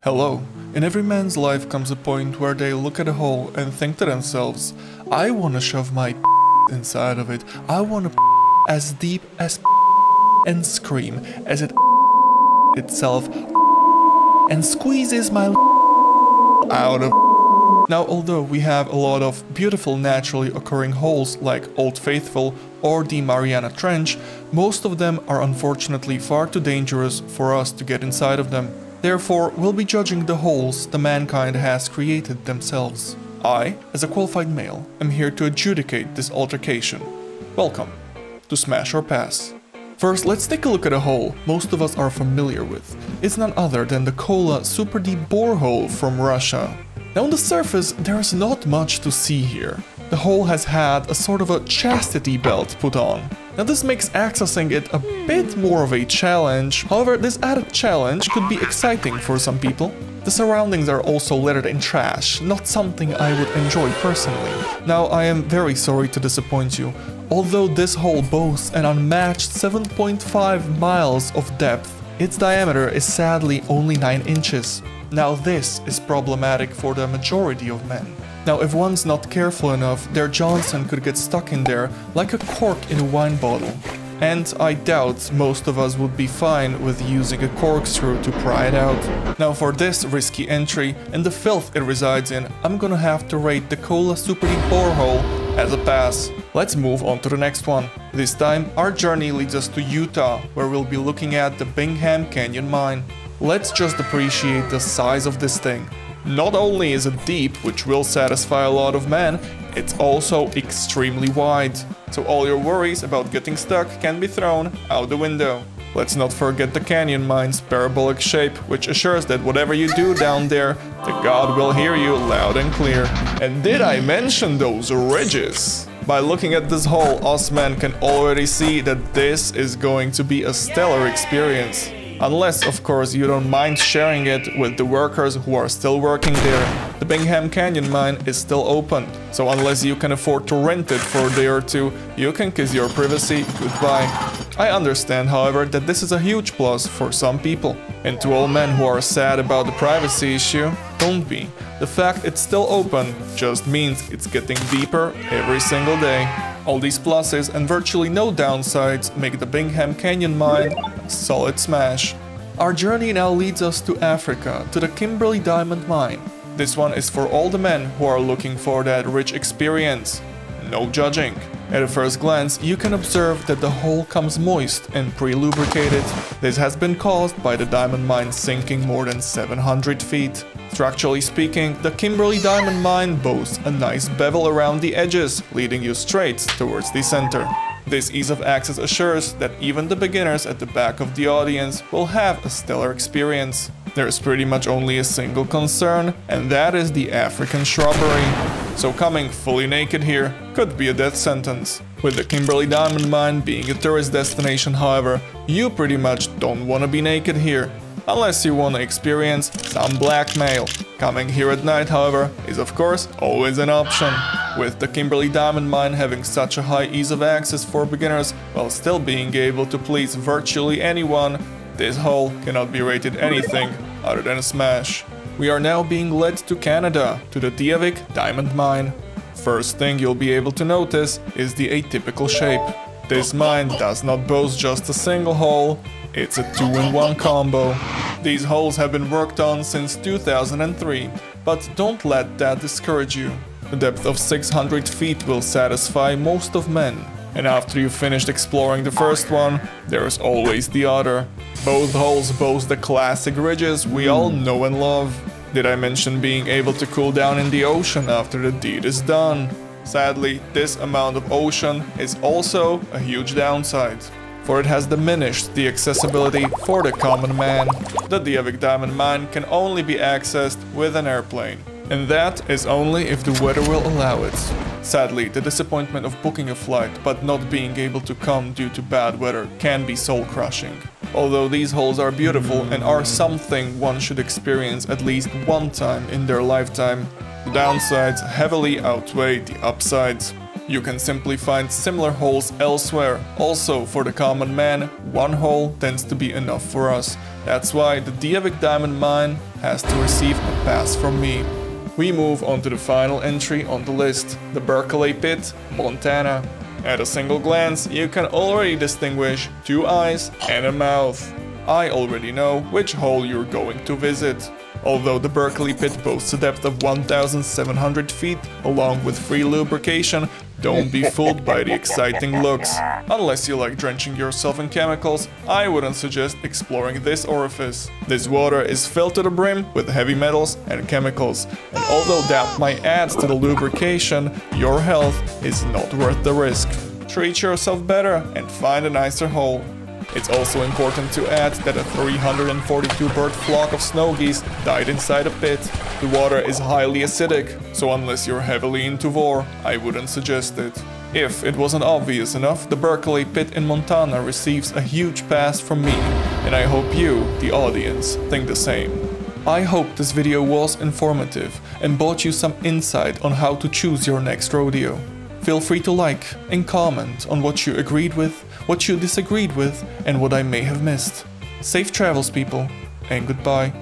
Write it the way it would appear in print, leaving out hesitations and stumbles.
Hello. In every man's life comes a point where they look at a hole and think to themselves, I wanna shove my inside of it. I wanna as deep as and scream as it itself and squeezes my out of. Now, although we have a lot of beautiful naturally occurring holes like Old Faithful or the Mariana Trench, most of them are unfortunately far too dangerous for us to get inside of them. Therefore, we'll be judging the holes the mankind has created themselves. I, as a qualified male, am here to adjudicate this altercation. Welcome to Smash or Pass. First, let's take a look at a hole most of us are familiar with. It's none other than the Kola Super Deep Borehole from Russia. Now on the surface, there's not much to see here. The hole has had a sort of a chastity belt put on. Now this makes accessing it a bit more of a challenge. However, this added challenge could be exciting for some people. The surroundings are also littered in trash, not something I would enjoy personally. Now I am very sorry to disappoint you. Although this hole boasts an unmatched 7.5 miles of depth, its diameter is sadly only 9 inches. Now this is problematic for the majority of men. Now if one's not careful enough, their Johnson could get stuck in there like a cork in a wine bottle. And I doubt most of us would be fine with using a corkscrew to pry it out. Now for this risky entry and the filth it resides in, I'm gonna have to rate the Kola Super Deep Borehole as a pass. Let's move on to the next one. This time our journey leads us to Utah, where we'll be looking at the Bingham Canyon Mine. Let's just appreciate the size of this thing. Not only is it deep, which will satisfy a lot of men, it's also extremely wide. So all your worries about getting stuck can be thrown out the window. Let's not forget the canyon mine's parabolic shape, which assures that whatever you do down there, the god will hear you loud and clear. And did I mention those ridges? By looking at this hole, us men can already see that this is going to be a stellar experience. Unless, of course, you don't mind sharing it with the workers who are still working there. The Bingham Canyon Mine is still open, so unless you can afford to rent it for a day or two, you can kiss your privacy goodbye. I understand, however, that this is a huge plus for some people. And to all men who are sad about the privacy issue, don't be. The fact it's still open just means it's getting deeper every single day. All these pluses and virtually no downsides make the Bingham Canyon Mine a solid smash. Our journey now leads us to Africa, to the Kimberley Diamond Mine. This one is for all the men who are looking for that rich experience. No judging. At a first glance, you can observe that the hole comes moist and pre-lubricated. This has been caused by the diamond mine sinking more than 700 feet. Structurally speaking, the Kimberley Diamond Mine boasts a nice bevel around the edges, leading you straight towards the center. This ease of access assures that even the beginners at the back of the audience will have a stellar experience. There's pretty much only a single concern, and that is the African shrubbery. So coming fully naked here could be a death sentence. With the Kimberley Diamond Mine being a tourist destination, however, you pretty much don't want to be naked here. Unless you want to experience some blackmail. Coming here at night, however, is of course always an option. With the Kimberley Diamond Mine having such a high ease of access for beginners while still being able to please virtually anyone, this hole cannot be rated anything other than a smash. We are now being led to Canada, to the Diavik Diamond Mine. First thing you'll be able to notice is the atypical shape. This mine does not boast just a single hole, it's a 2-in-1 combo. These holes have been worked on since 2003, but don't let that discourage you. The depth of 600 feet will satisfy most of men. And after you've finished exploring the first one, there's always the other. Both holes boast the classic ridges we all know and love. Did I mention being able to cool down in the ocean after the deed is done? Sadly, this amount of ocean is also a huge downside, for it has diminished the accessibility for the common man. The Diavik Diamond Mine can only be accessed with an airplane, and that is only if the weather will allow it. Sadly, the disappointment of booking a flight but not being able to come due to bad weather can be soul-crushing. Although these holes are beautiful and are something one should experience at least one time in their lifetime, the downsides heavily outweigh the upsides. You can simply find similar holes elsewhere. Also, for the common man, one hole tends to be enough for us. That's why the Diavik Diamond Mine has to receive a pass from me. We move on to the final entry on the list, the Berkeley Pit, Montana. At a single glance, you can already distinguish 2 eyes and a mouth. I already know which hole you're going to visit. Although the Berkeley Pit boasts a depth of 1,700 feet, along with free lubrication, don't be fooled by the exciting looks. Unless you like drenching yourself in chemicals, I wouldn't suggest exploring this orifice. This water is filled to the brim with heavy metals and chemicals, and although that might add to the lubrication, your health is not worth the risk. Treat yourself better and find a nicer hole. It's also important to add that a 342-bird flock of snow geese died inside a pit. The water is highly acidic, so unless you're heavily into vor, I wouldn't suggest it. If it wasn't obvious enough, the Berkeley Pit in Montana receives a huge pass from me, and I hope you, the audience, think the same. I hope this video was informative and brought you some insight on how to choose your next rodeo. Feel free to like and comment on what you agreed with, what you disagreed with, and what I may have missed. Safe travels, people, and goodbye.